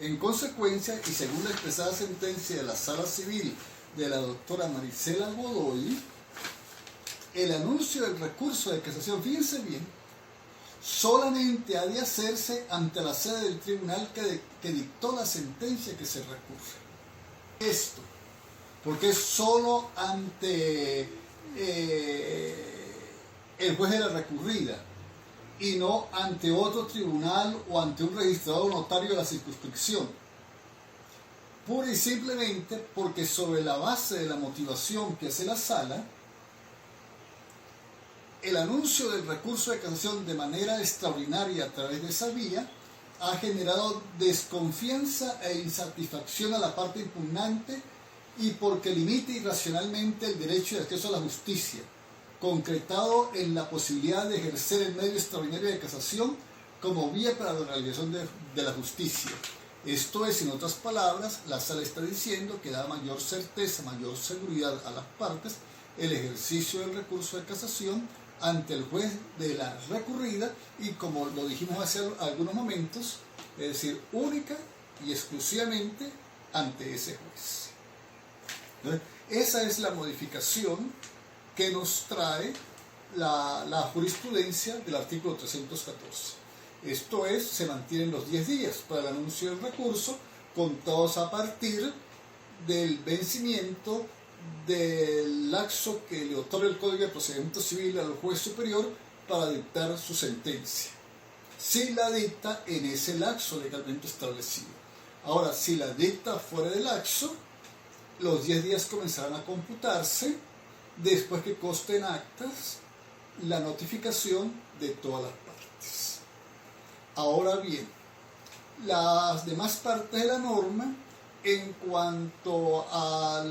En consecuencia, y según la expresada sentencia de la Sala Civil de la doctora Marisela Godoy, el anuncio del recurso de casación, fíjense bien, solamente ha de hacerse ante la sede del tribunal que dictó la sentencia que se recurre. Esto, porque es solo ante el juez de la recurrida y no ante otro tribunal o ante un registrador notario de la circunscripción. Pura y simplemente porque sobre la base de la motivación que hace la sala, el anuncio del recurso de casación de manera extraordinaria a través de esa vía ha generado desconfianza e insatisfacción a la parte impugnante y porque limita irracionalmente el derecho de acceso a la justicia, concretado en la posibilidad de ejercer el medio extraordinario de casación como vía para la realización de la justicia. Esto es, en otras palabras, la sala está diciendo que da mayor certeza, mayor seguridad a las partes el ejercicio del recurso de casación ante el juez de la recurrida y, como lo dijimos hace algunos momentos, es decir, única y exclusivamente ante ese juez. Entonces, esa es la modificación que nos trae la jurisprudencia del artículo 314. Esto es, se mantienen los 10 días para el anuncio del recurso, contados a partir del vencimiento del lapso que le otorga el Código de Procedimiento Civil al juez superior para dictar su sentencia. Si la dicta en ese lapso legalmente establecido. Ahora, si la dicta fuera del lapso, los 10 días comenzarán a computarse después que conste en actas la notificación de todas las partes. Ahora bien, las demás partes de la norma, en cuanto a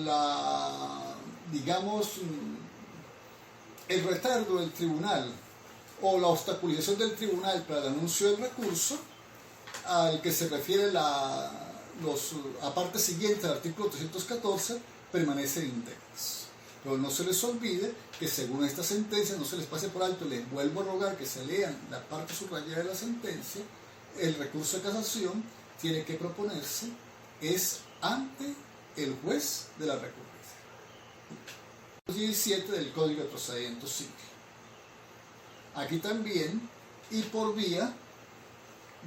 el retardo del tribunal o la obstaculización del tribunal para el anuncio del recurso, al que se refiere a parte siguiente del artículo 314, permanecen íntegras. Pero no se les olvide que según esta sentencia, no se les pase por alto, les vuelvo a rogar que se lean la parte subrayada de la sentencia, el recurso de casación tiene que proponerse es ante el juez de la recurrencia. 17 del Código de Procedimiento Civil. Aquí también, y por vía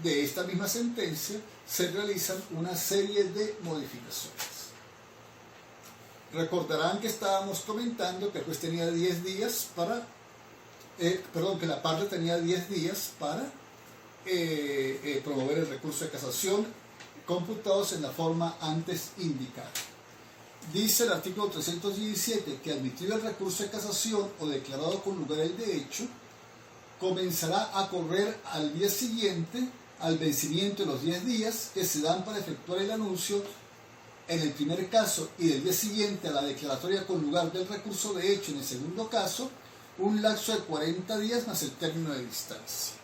de esta misma sentencia, se realizan una serie de modificaciones. Recordarán que estábamos comentando que el juez tenía 10 días para, que la parte tenía 10 días para promover el recurso de casación, computados en la forma antes indicada. Dice el artículo 317 que admitido el recurso de casación o declarado con lugar el de hecho, comenzará a correr al día siguiente al vencimiento de los 10 días que se dan para efectuar el anuncio en el primer caso y del día siguiente a la declaratoria con lugar del recurso de hecho en el segundo caso, un lapso de 40 días más el término de distancia.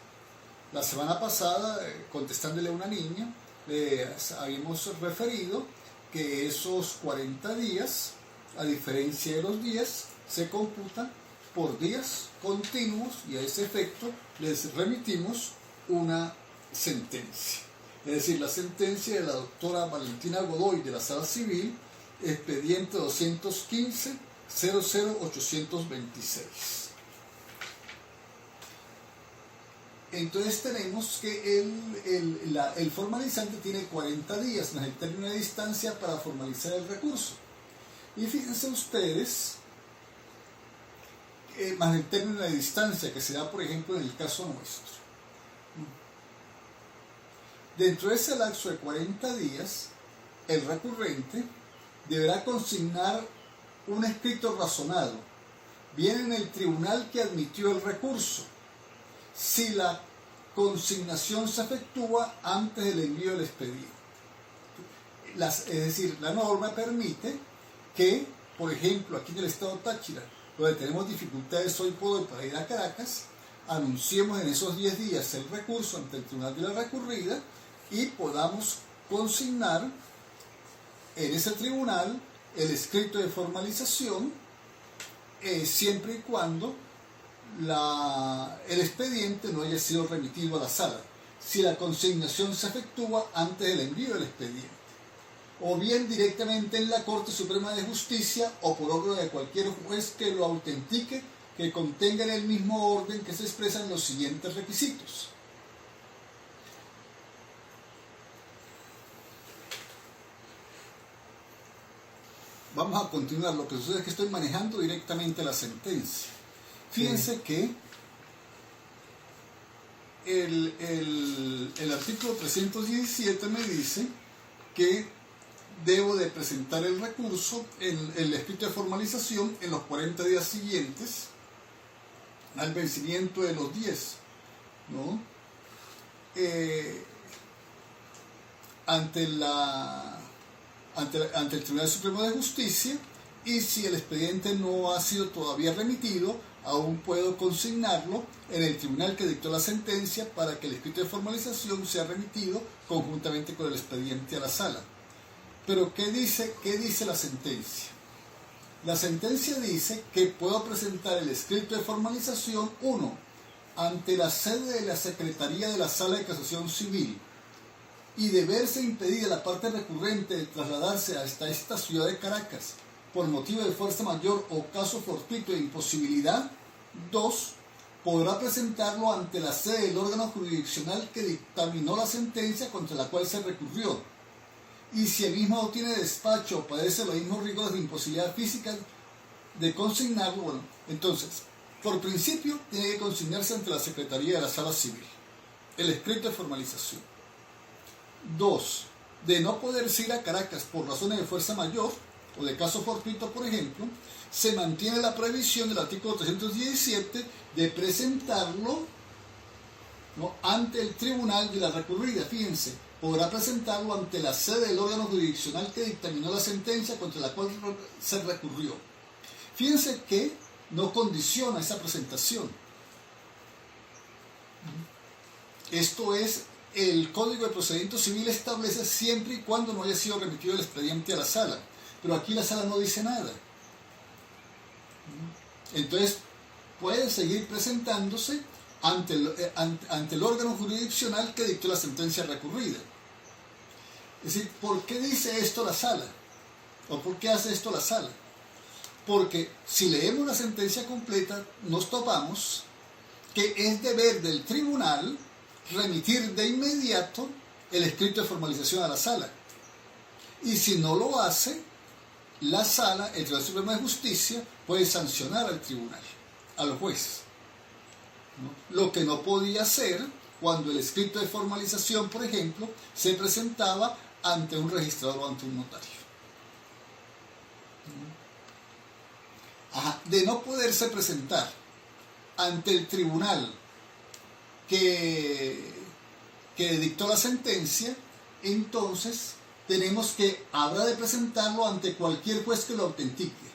La semana pasada, contestándole a una niña, habíamos referido que esos 40 días, a diferencia de los días, se computan por días continuos y a ese efecto les remitimos una sentencia. Es decir, la sentencia de la doctora Valentina Godoy de la Sala Civil, expediente 215-00826. Entonces tenemos que el formalizante tiene 40 días más el término de distancia para formalizar el recurso. Y fíjense ustedes, más el término de distancia que se da, por ejemplo, en el caso nuestro. Dentro de ese lapso de 40 días, el recurrente deberá consignar un escrito razonado, bien en el tribunal que admitió el recurso, si la consignación se efectúa antes del envío del expediente. Es decir, la norma permite que, por ejemplo, aquí en el estado Táchira, donde tenemos dificultades hoy por hoy para ir a Caracas, anunciemos en esos 10 días el recurso ante el tribunal de la recurrida y podamos consignar en ese tribunal el escrito de formalización siempre y cuando el expediente no haya sido remitido a la sala. si la consignación se efectúa antes del envío del expediente, o bien directamente en la Corte Suprema de Justicia o por orden de cualquier juez que lo autentique, que contenga en el mismo orden que se expresan los siguientes requisitos. Vamos a continuar. Lo que sucede es que estoy manejando directamente la sentencia. Fíjense que el artículo 317 me dice que debo de presentar el recurso en el escrito de formalización en los 40 días siguientes al vencimiento de los 10, ¿no? Ante el Tribunal Supremo de Justicia, y si el expediente no ha sido todavía remitido, aún puedo consignarlo en el tribunal que dictó la sentencia para que el escrito de formalización sea remitido conjuntamente con el expediente a la sala. Pero ¿qué dice la sentencia? La sentencia dice que puedo presentar el escrito de formalización, 1, ante la sede de la Secretaría de la Sala de Casación Civil, y de verse impedida la parte recurrente de trasladarse hasta esta ciudad de Caracas por motivo de fuerza mayor o caso fortuito de imposibilidad, 2, podrá presentarlo ante la sede del órgano jurisdiccional que dictaminó la sentencia contra la cual se recurrió, y si el mismo no tiene despacho o padece los mismos riesgos de imposibilidad física de consignarlo, bueno, entonces, por principio, tiene que consignarse ante la Secretaría de la Sala Civil, el escrito de formalización. 2, de no poderse ir a Caracas por razones de fuerza mayor o de caso fortuito, por ejemplo, se mantiene la previsión del artículo 317 de presentarlo, ¿no?, ante el tribunal de la recurrida. Fíjense, podrá presentarlo ante la sede del órgano jurisdiccional que dictaminó la sentencia contra la cual se recurrió. Fíjense que no condiciona esa presentación. Esto es, el Código de Procedimiento Civil establece siempre y cuando no haya sido remitido el expediente a la sala. Pero aquí la sala no dice nada. Entonces, puede seguir presentándose ante el órgano jurisdiccional que dictó la sentencia recurrida. Es decir, ¿por qué dice esto la sala? ¿O por qué hace esto la sala? Porque si leemos la sentencia completa, nos topamos que es deber del tribunal remitir de inmediato el escrito de formalización a la sala. Y si no lo hace, la sala, el Tribunal Supremo de Justicia, puede sancionar al tribunal, al juez, ¿no? Lo que no podía hacer cuando el escrito de formalización, por ejemplo, se presentaba ante un registrador o ante un notario. De no poderse presentar ante el tribunal que dictó la sentencia, entonces tenemos que habrá de presentarlo ante cualquier juez que lo autentique,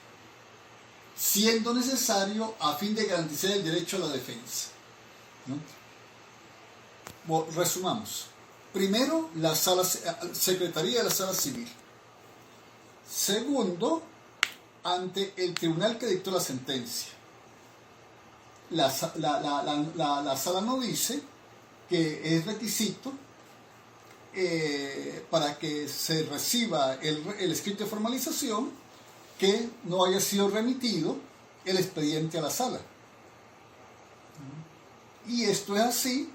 siendo necesario a fin de garantizar el derecho a la defensa, ¿no? Bueno, resumamos. Primero, la Secretaría de la Sala Civil. Segundo, ante el tribunal que dictó la sentencia. La sala no dice que es requisito para que se reciba el escrito de formalización que no haya sido remitido el expediente a la sala. Y esto es así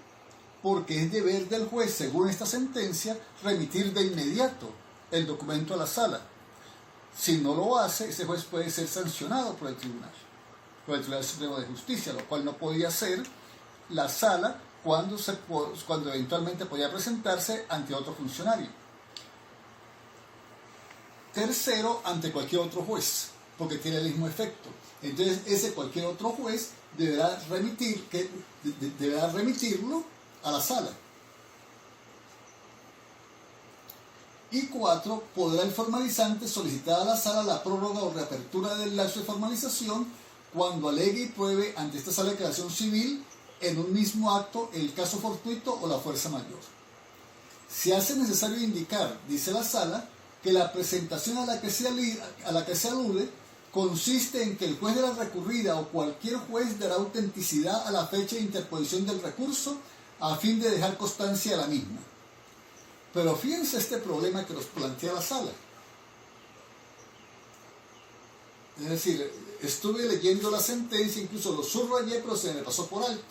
porque es deber del juez, según esta sentencia, remitir de inmediato el documento a la sala. Si no lo hace, ese juez puede ser sancionado por el Tribunal Supremo de Justicia, lo cual no podía hacer la sala cuando eventualmente podía presentarse ante otro funcionario. Tercero, ante cualquier otro juez, porque tiene el mismo efecto. Entonces, ese cualquier otro juez deberá remitirlo a la sala. Y 4, podrá el formalizante solicitar a la sala la prórroga o reapertura del lapso de formalización cuando alegue y pruebe ante esta sala de declaración civil en un mismo acto el caso fortuito o la fuerza mayor. Se hace necesario indicar, dice la sala, que la presentación a la que se alude consiste en que el juez de la recurrida o cualquier juez dará autenticidad a la fecha de interposición del recurso a fin de dejar constancia de la misma. Pero fíjense este problema que nos plantea la sala. Es decir, estuve leyendo la sentencia, incluso lo subrayé, pero se me pasó por alto.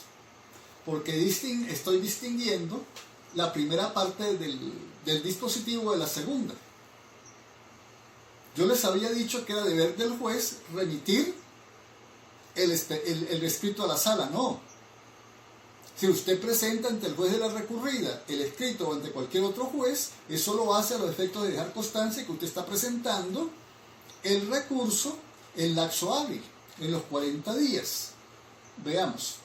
Porque estoy distinguiendo la primera parte del dispositivo de la segunda. Yo les había dicho que era deber del juez remitir el escrito a la sala. No. Si usted presenta ante el juez de la recurrida el escrito o ante cualquier otro juez, eso lo hace a los efectos de dejar constancia que usted está presentando el recurso en lapso hábil, en los 40 días. Veamos.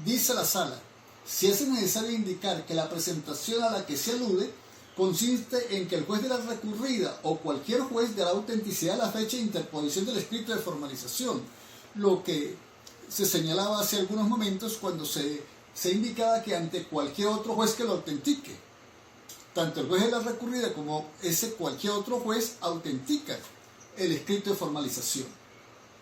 Dice la sala, si es necesario indicar que la presentación a la que se alude consiste en que el juez de la recurrida o cualquier juez de la autenticidad de la fecha de interposición del escrito de formalización, lo que se señalaba hace algunos momentos cuando se indicaba que ante cualquier otro juez que lo autentique, tanto el juez de la recurrida como ese cualquier otro juez autentica el escrito de formalización,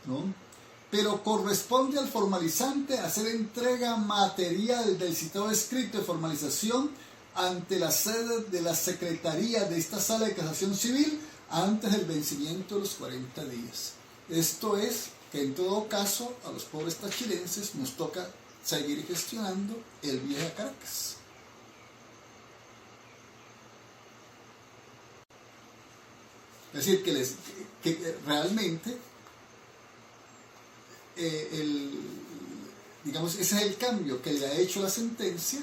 ¿no? Pero corresponde al formalizante hacer entrega material del citado escrito de formalización ante la sede de la Secretaría de esta Sala de Casación Civil antes del vencimiento de los 40 días. Esto es que en todo caso a los pobres tachirenses nos toca seguir gestionando el viaje a Caracas. Es decir, que realmente digamos, ese es el cambio que le ha hecho la sentencia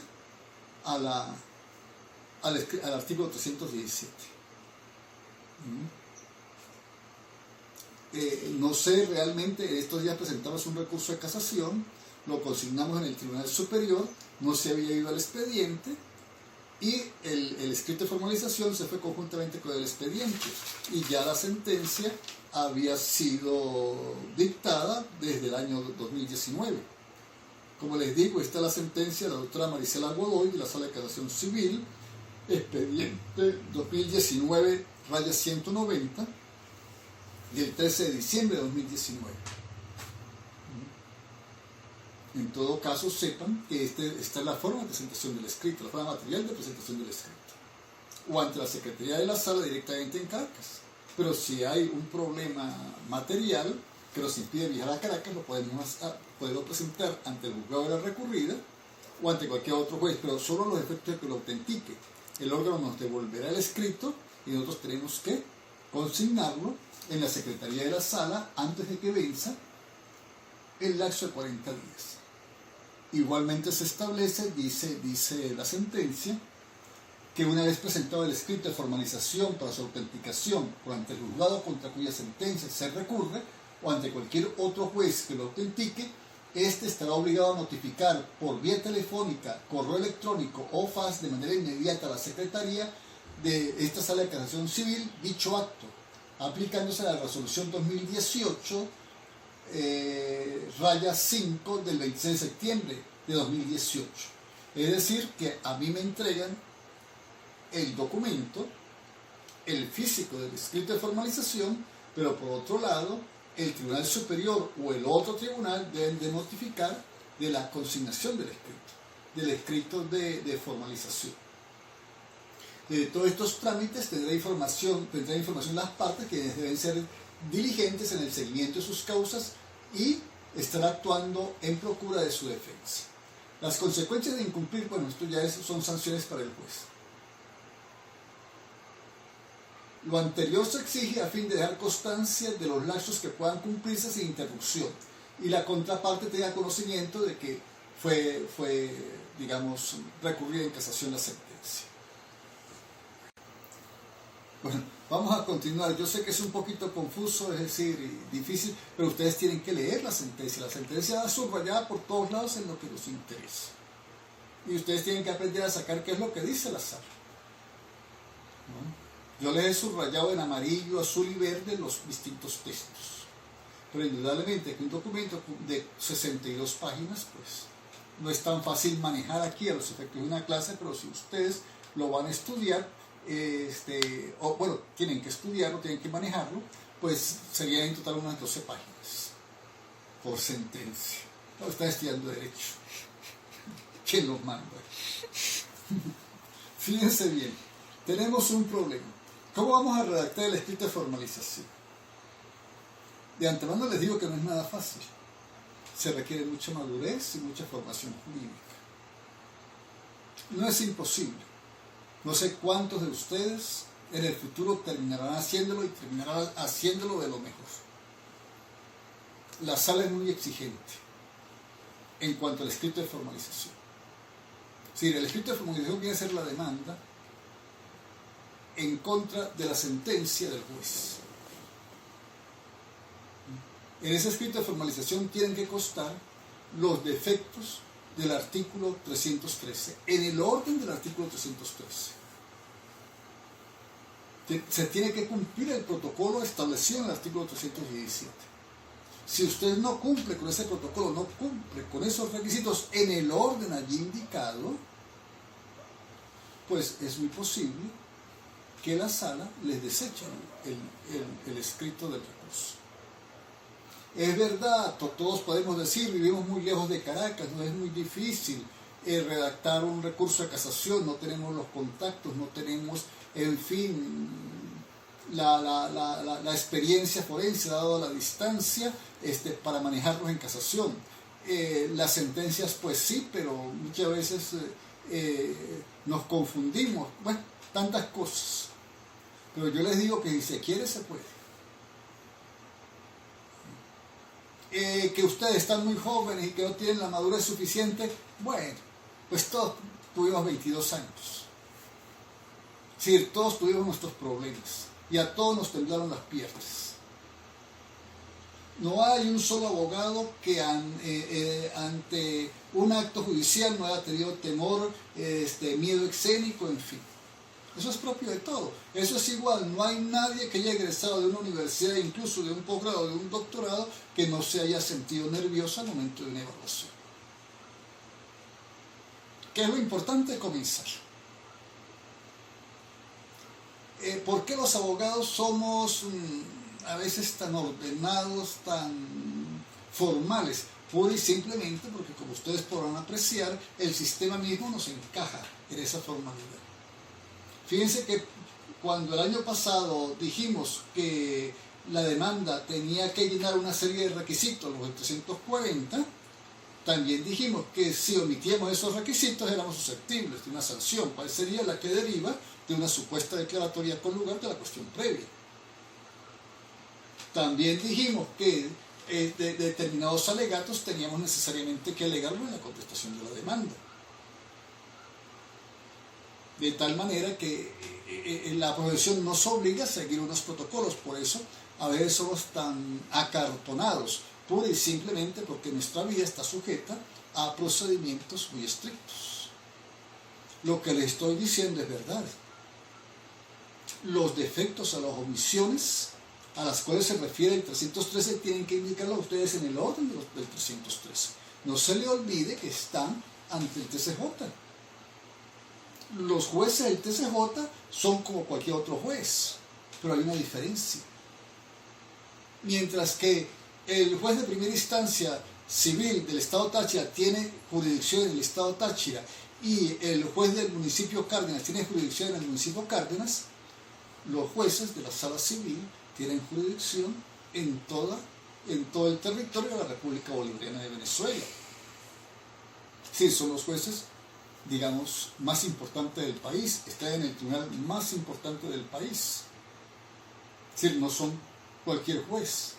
al artículo 317. No sé, realmente estos días presentamos un recurso de casación, lo consignamos en el Tribunal Superior, no se había ido al expediente y el escrito de formalización se fue conjuntamente con el expediente y ya la sentencia había sido dictada desde el año 2019. Como les digo, está la sentencia de la doctora Marisela Godoy de la Sala de Casación Civil, expediente 2019-190, del 13 de diciembre de 2019. En todo caso, sepan que esta es la forma de presentación del escrito, la forma material de presentación del escrito. O ante la Secretaría de la Sala directamente en Caracas. Pero si hay un problema material que nos impide viajar a Caracas, lo podemos presentar ante el juzgado de la recurrida o ante cualquier otro juez, pero solo los efectos de que lo autentique. El órgano nos devolverá el escrito y nosotros tenemos que consignarlo en la Secretaría de la Sala antes de que venza el lapso de 40 días. Igualmente se establece, dice la sentencia, que una vez presentado el escrito de formalización para su autenticación por ante el juzgado contra cuya sentencia se recurre o ante cualquier otro juez que lo autentique, éste estará obligado a notificar por vía telefónica, correo electrónico o fax de manera inmediata a la Secretaría de esta Sala de Casación Civil dicho acto, aplicándose a la resolución 2018 5 del 26 de septiembre de 2018. Es decir, que a mí me entregan el documento, el físico del escrito de formalización, pero por otro lado, el Tribunal Superior o el otro tribunal deben de notificar de la consignación del escrito de formalización. De todos estos trámites tendrá información las partes que deben ser diligentes en el seguimiento de sus causas y estar actuando en procura de su defensa. Las consecuencias de incumplir, bueno, esto ya son sanciones para el juez. Lo anterior se exige a fin de dejar constancia de los lapsos que puedan cumplirse sin interrupción y la contraparte tenga conocimiento de que fue digamos, recurrida en casación la sentencia. Bueno, vamos a continuar. Yo sé que es un poquito confuso, es decir, difícil, pero ustedes tienen que leer la sentencia. La sentencia va subrayada por todos lados en lo que nos interesa. Y ustedes tienen que aprender a sacar qué es lo que dice la sala, ¿no? Yo les he subrayado en amarillo, azul y verde los distintos textos. Pero indudablemente que un documento de 62 páginas, pues, no es tan fácil manejar aquí a los efectos de una clase, pero si ustedes lo van a estudiar, o bueno, tienen que estudiarlo, tienen que manejarlo, pues sería en total unas 12 páginas por sentencia. No, están estudiando derecho. ¿Quién los manda? Fíjense bien, tenemos un problema. ¿Cómo vamos a redactar el escrito de formalización? De antemano les digo que no es nada fácil. Se requiere mucha madurez y mucha formación jurídica. No es imposible. No sé cuántos de ustedes en el futuro terminarán haciéndolo y terminarán haciéndolo de lo mejor. La sala es muy exigente en cuanto al escrito de formalización. Sí, el escrito de formalización viene a ser la demanda en contra de la sentencia del juez. En ese escrito de formalización tienen que constar los defectos del artículo 313, en el orden del artículo 313. Se tiene que cumplir el protocolo establecido en el artículo 317. Si usted no cumple con ese protocolo, no cumple con esos requisitos en el orden allí indicado, pues es muy posible que la sala les deseche el escrito del recurso. Es verdad, todos podemos decir, vivimos muy lejos de Caracas, no es muy difícil redactar un recurso de casación, no tenemos los contactos, no tenemos, en fin, la experiencia forense dado a la distancia para manejarlos en casación. Las sentencias, pues sí, pero muchas veces nos confundimos, bueno, tantas cosas. Pero yo les digo que si se quiere, se puede. Que ustedes están muy jóvenes y que no tienen la madurez suficiente, bueno, pues todos tuvimos 22 años. Es decir, todos tuvimos nuestros problemas y a todos nos temblaron las piernas. No hay un solo abogado que ante un acto judicial no haya tenido temor, miedo escénico, en fin. Eso es propio de todo. Eso es igual. No hay nadie que haya egresado de una universidad, incluso de un posgrado, de un doctorado, que no se haya sentido nervioso al momento de una evaluación. ¿Qué es lo importante? Comenzar. ¿Por qué los abogados somos a veces tan ordenados, tan formales? Pura y simplemente porque, como ustedes podrán apreciar, el sistema mismo nos encaja en esa formalidad. Fíjense que cuando el año pasado dijimos que la demanda tenía que llenar una serie de requisitos, los del 340, también dijimos que si omitíamos esos requisitos éramos susceptibles de una sanción. ¿Cuál sería? La que deriva de una supuesta declaratoria con lugar de la cuestión previa. También dijimos que de determinados alegatos teníamos necesariamente que alegarlo en la contestación de la demanda. De tal manera que la profesión nos obliga a seguir unos protocolos, por eso a veces somos tan acartonados, pura y simplemente porque nuestra vida está sujeta a procedimientos muy estrictos. Lo que les estoy diciendo es verdad. Los defectos o las omisiones a las cuales se refiere el 313 tienen que indicarlo a ustedes en el orden del 313. No se le olvide que están ante el TCJ. Los jueces del TCJ son como cualquier otro juez, pero hay una diferencia. Mientras que el juez de primera instancia civil del Estado Táchira tiene jurisdicción en el Estado Táchira y el juez del municipio Cárdenas tiene jurisdicción en el municipio Cárdenas, los jueces de la sala civil tienen jurisdicción en todo el territorio de la República Bolivariana de Venezuela. Sí, son los jueces, digamos, más importantes del país, están en el tribunal más importante del país. Es decir, no son cualquier juez.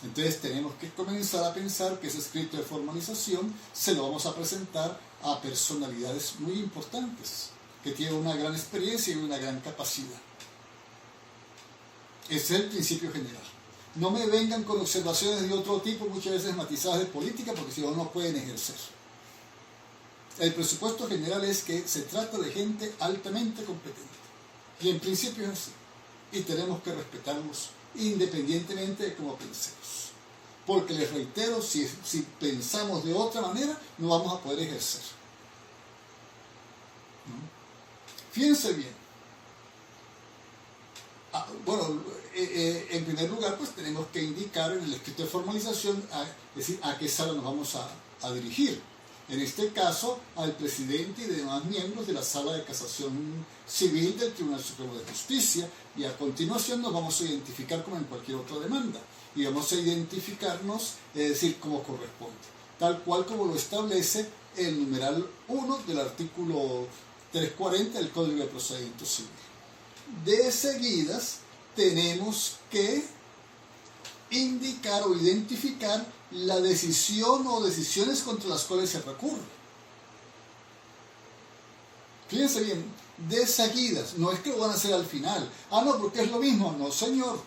Entonces tenemos que comenzar a pensar que ese escrito de formalización se lo vamos a presentar a personalidades muy importantes, que tienen una gran experiencia y una gran capacidad. Ese es el principio general. No me vengan con observaciones de otro tipo, muchas veces matizadas de política, porque si no, no pueden ejercer. El presupuesto general es que se trata de gente altamente competente. Y en principio es así. Y tenemos que respetarlos independientemente de cómo pensemos. Porque les reitero, si pensamos de otra manera, no vamos a poder ejercer. ¿No? Fíjense bien. En primer lugar, pues tenemos que indicar en el escrito de formalización, es decir, a qué sala nos vamos a dirigir. En este caso, al presidente y demás miembros de la Sala de Casación Civil del Tribunal Supremo de Justicia, y a continuación nos vamos a identificar como en cualquier otra demanda, y vamos a identificarnos, es decir, como corresponde, tal cual como lo establece el numeral 1 del artículo 340 del Código de Procedimiento Civil. De seguidas, tenemos que indicar o identificar la decisión o decisiones contra las cuales se recurre. Fíjense bien, de seguidas, no es que lo van a hacer al final. Ah, no, porque es lo mismo. No, señor.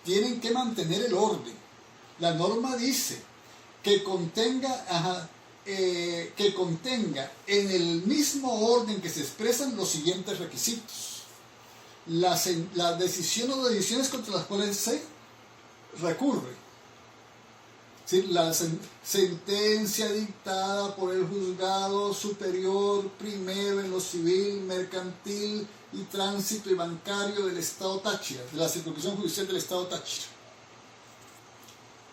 Tienen que mantener el orden. La norma dice que contenga en el mismo orden que se expresan los siguientes requisitos. La decisión o decisiones contra las cuales se recurre. ¿Sí? La sentencia dictada por el juzgado superior primero en lo civil, mercantil y tránsito y bancario del Estado Táchira, de la circunscripción judicial del Estado Táchira,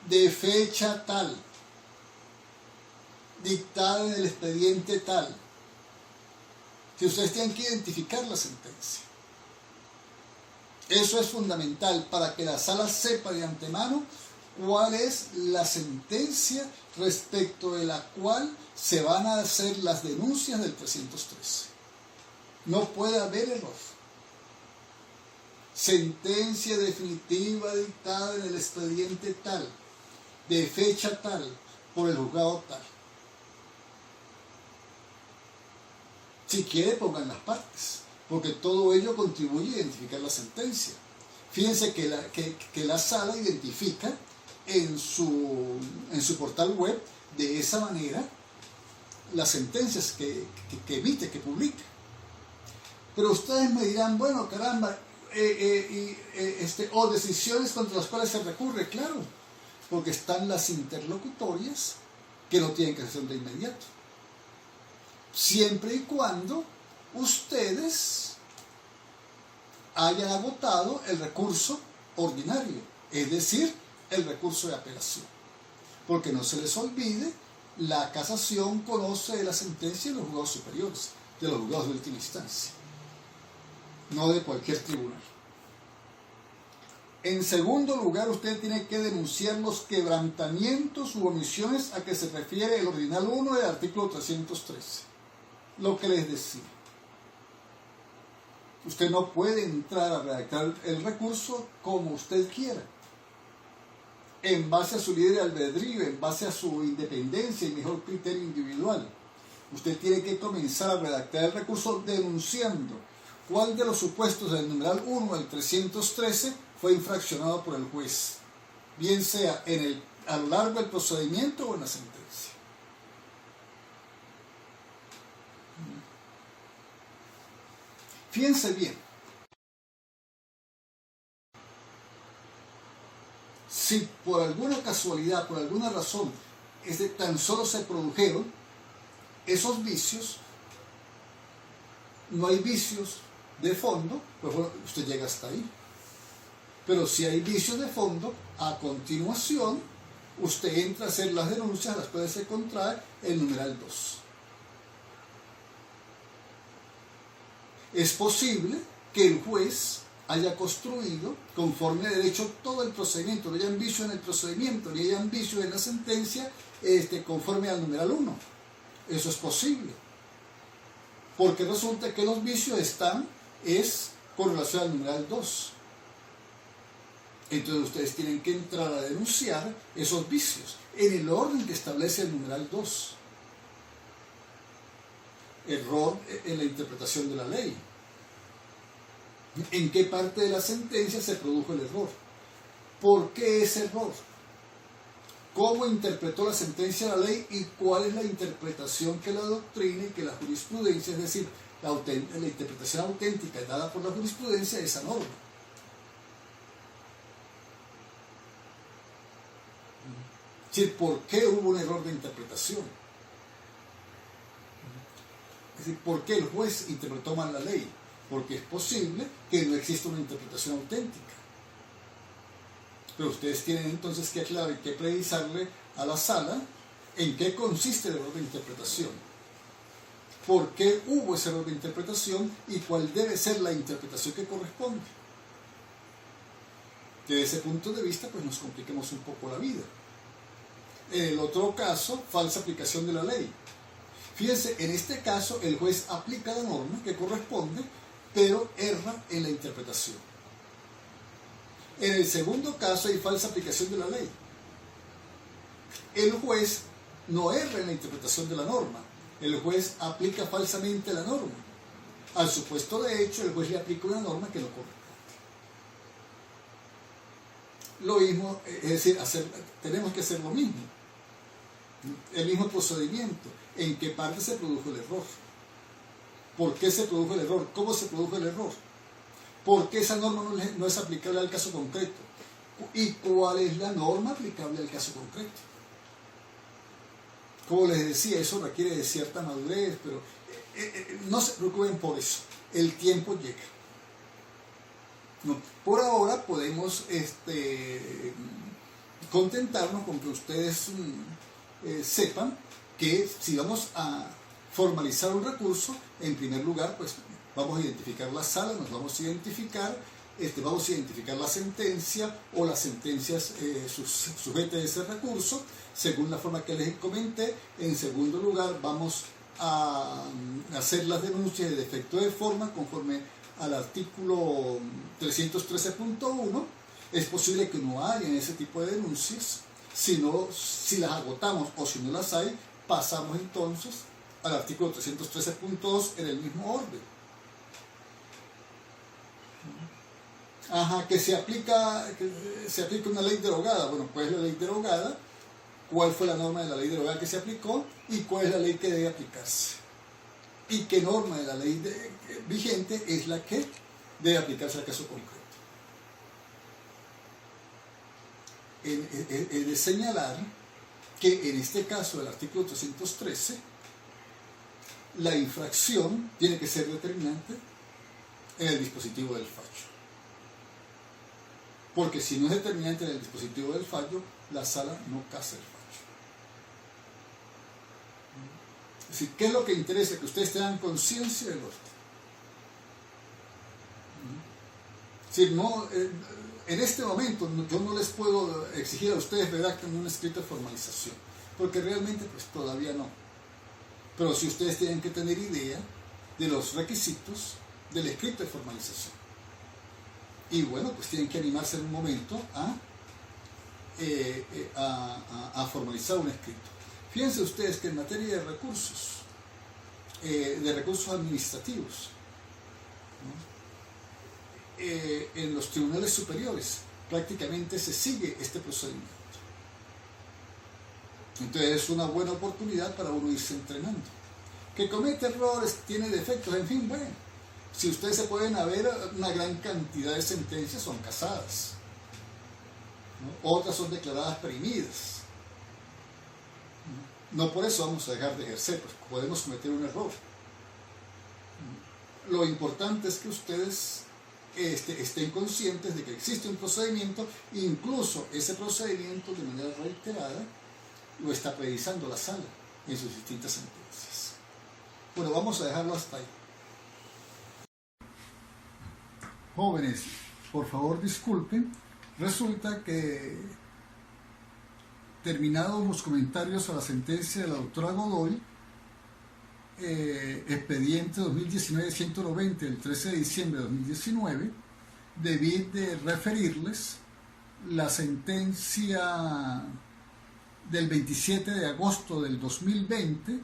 de fecha tal, dictada en el expediente tal, que ustedes tienen que identificar la sentencia. Eso es fundamental para que la sala sepa de antemano cuál es la sentencia respecto de la cual se van a hacer las denuncias del 313. No puede haber error. Sentencia definitiva dictada en el expediente tal, de fecha tal, por el juzgado tal. Si quiere, pongan las partes, porque todo ello contribuye a identificar la sentencia. Fíjense que la sala identifica en su portal web de esa manera las sentencias que emite, que publica. Pero ustedes me dirán, bueno, caramba, o decisiones contra las cuales se recurre, claro, porque están las interlocutorias que no tienen que hacer de inmediato, siempre y cuando ustedes hayan agotado el recurso ordinario, es decir, el recurso de apelación. Porque no se les olvide, la casación conoce de la sentencia de los juzgados superiores, de los juzgados de última instancia, no de cualquier tribunal. En segundo lugar, usted tiene que denunciar los quebrantamientos u omisiones a que se refiere el ordinal 1 del artículo 313. Lo que les decía. Usted no puede entrar a redactar el recurso como usted quiera, en base a su libre albedrío, en base a su independencia y mejor criterio individual. Usted tiene que comenzar a redactar el recurso denunciando cuál de los supuestos del numeral 1 del 313 fue infraccionado por el juez, bien sea a lo largo del procedimiento o en la sentencia. Fíjense bien, si por alguna casualidad, por alguna razón, tan solo se produjeron esos vicios, no hay vicios de fondo, pues bueno, usted llega hasta ahí. Pero si hay vicios de fondo, a continuación, usted entra a hacer las denuncias a las cuales se contrae el numeral 2. Es posible que el juez haya construido conforme a derecho todo el procedimiento, no hayan vicios en el procedimiento, ni hayan vicios en la sentencia conforme al numeral 1. Eso es posible. Porque resulta que los vicios están con relación al numeral 2. Entonces ustedes tienen que entrar a denunciar esos vicios en el orden que establece el numeral 2. Error en la interpretación de la ley. ¿En qué parte de la sentencia se produjo el error? ¿Por qué ese error? ¿Cómo interpretó la sentencia la ley y cuál es la interpretación que la doctrina y que la jurisprudencia, es decir, la interpretación auténtica dada por la jurisprudencia de esa norma? Es decir, ¿por qué hubo un error de interpretación? Es decir, ¿por qué el juez interpretó mal la ley? Porque es posible que no exista una interpretación auténtica. Pero ustedes tienen entonces que aclarar y que precisarle a la sala ¿En qué consiste el error de interpretación? ¿Por qué hubo ese error de interpretación y cuál debe ser la interpretación que corresponde? Desde ese punto de vista, pues nos compliquemos un poco la vida. En el otro caso, falsa aplicación de la ley. Fíjense, en este caso el juez aplica la norma que corresponde, pero erra en la interpretación. En el segundo caso hay falsa aplicación de la ley. El juez no erra en la interpretación de la norma, el juez aplica falsamente la norma. Al supuesto de hecho, el juez le aplica una norma que no corresponde. Lo mismo, es decir, tenemos que hacer lo mismo. El mismo procedimiento. ¿En qué parte se produjo el error? ¿Por qué se produjo el error? ¿Cómo se produjo el error? ¿Por qué esa norma no es aplicable al caso concreto? ¿Y cuál es la norma aplicable al caso concreto? Como les decía, eso requiere de cierta madurez, pero no se preocupen por eso. El tiempo llega. No, por ahora podemos contentarnos con que ustedes sepan que si vamos a formalizar un recurso, en primer lugar, pues vamos a identificar la sala, nos vamos a identificar la sentencia o las sentencias sujetas a ese recurso, según la forma que les comenté. En segundo lugar, vamos a hacer las denuncias de defecto de forma conforme al artículo 313.1. Es posible que no haya ese tipo de denuncias. Si las agotamos o si no las hay, pasamos entonces al artículo 313.2 en el mismo orden. Que se aplica una ley derogada. Bueno, ¿cuál es la ley derogada? ¿Cuál fue la norma de la ley derogada que se aplicó? ¿Y cuál es la ley que debe aplicarse? ¿Y qué norma de la ley vigente es la que debe aplicarse al caso concreto? He de señalar que en este caso del artículo 313, la infracción tiene que ser determinante en el dispositivo del fallo. Porque si no es determinante en el dispositivo del fallo, la sala no casa el fallo. Es decir, ¿qué es lo que interesa? Que ustedes tengan conciencia del orden. Es decir, en este momento yo no les puedo exigir a ustedes redacten un escrito de formalización, porque realmente pues todavía no. Pero si ustedes tienen que tener idea de los requisitos del escrito de formalización. Y bueno, pues tienen que animarse en un momento a formalizar un escrito. Fíjense ustedes que en materia de recursos administrativos, ¿no? En los tribunales superiores prácticamente se sigue este procedimiento. Entonces es una buena oportunidad para uno irse entrenando. Que comete errores, tiene defectos, en fin, bueno. Si ustedes se pueden ver, una gran cantidad de sentencias son casadas, ¿no? Otras son declaradas perimidas. No por eso vamos a dejar de ejercer, pues podemos cometer un error. Lo importante es que ustedes estén conscientes de que existe un procedimiento, incluso ese procedimiento de manera reiterada lo está precisando la sala en sus distintas sentencias. Bueno, vamos a dejarlo hasta ahí. Jóvenes, por favor disculpen, resulta que terminados los comentarios a la sentencia de la doctora Godoy, expediente 2019-190 del 13 de diciembre de 2019, debí de referirles la sentencia del 27 de agosto del 2020,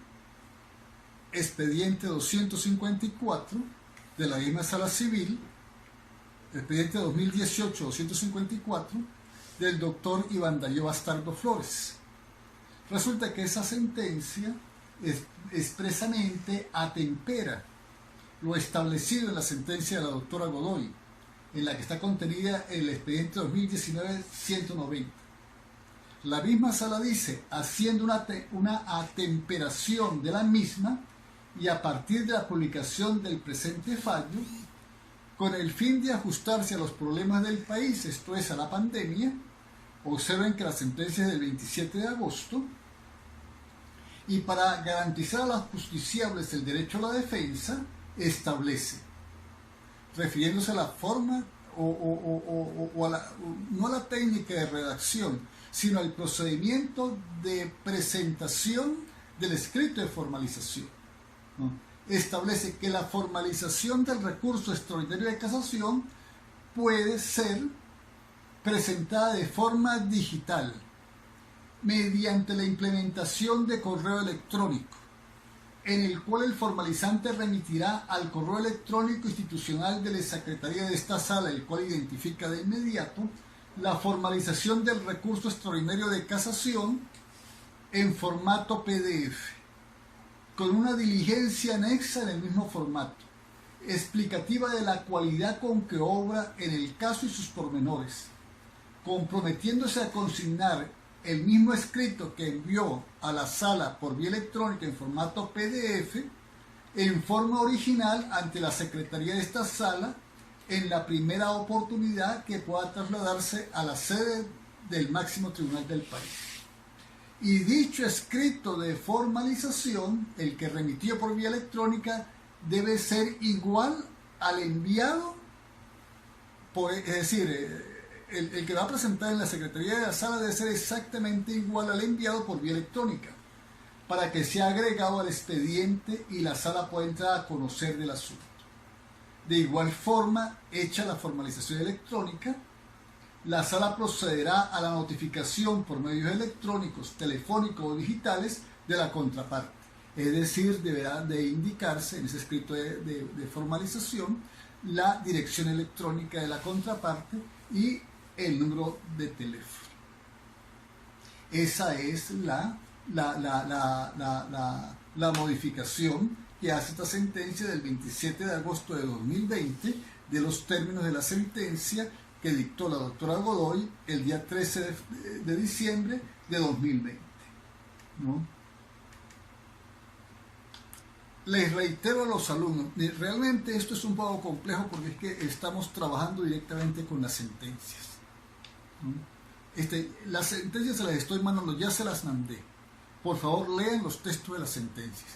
expediente 254 de la misma sala civil, expediente 2018-254 del doctor Iván Darío Bastardo Flores. Resulta que esa sentencia expresamente atempera lo establecido en la sentencia de la doctora Godoy, en la que está contenida el expediente 2019-190. La misma sala dice, haciendo una atemperación de la misma y a partir de la publicación del presente fallo, con el fin de ajustarse a los problemas del país, esto es, a la pandemia, observen que la sentencia es del 27 de agosto, y para garantizar a los justiciables el derecho a la defensa, establece, refiriéndose a la forma no a la técnica de redacción, sino al procedimiento de presentación del escrito de formalización, ¿no? Establece que la formalización del recurso extraordinario de casación puede ser presentada de forma digital, mediante la implementación de correo electrónico, en el cual el formalizante remitirá al correo electrónico institucional de la Secretaría de esta sala, el cual identifica de inmediato la formalización del recurso extraordinario de casación en formato PDF, con una diligencia anexa en el mismo formato, explicativa de la cualidad con que obra en el caso y sus pormenores, comprometiéndose a consignar el mismo escrito que envió a la sala por vía electrónica en formato PDF en forma original ante la Secretaría de esta sala en la primera oportunidad que pueda trasladarse a la sede del máximo tribunal del país. Y dicho escrito de formalización, el que remitió por vía electrónica, debe ser igual al enviado, es decir, el que va a presentar en la Secretaría de la Sala debe ser exactamente igual al enviado por vía electrónica, para que sea agregado al expediente y la Sala pueda entrar a conocer del asunto. De igual forma, hecha la formalización electrónica, la Sala procederá a la notificación por medios electrónicos, telefónicos o digitales de la contraparte. Es decir, deberá de indicarse en ese escrito de formalización la dirección electrónica de la contraparte y el número de teléfono. Esa es la modificación que hace esta sentencia del 27 de agosto de 2020 de los términos de la sentencia que dictó la doctora Godoy el día 13 de diciembre de 2020, ¿no? Les reitero a los alumnos, realmente esto es un poco complejo porque es que estamos trabajando directamente con las sentencias, ¿no? Las sentencias se las estoy mandando, ya se las mandé. Por favor, lean los textos de las sentencias.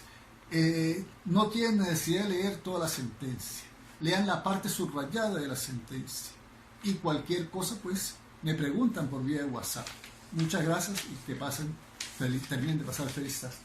No tienen necesidad de leer toda la sentencia. Lean la parte subrayada de la sentencia. Y cualquier cosa, pues, me preguntan por vía de WhatsApp. Muchas gracias y que terminen de pasar feliz tarde.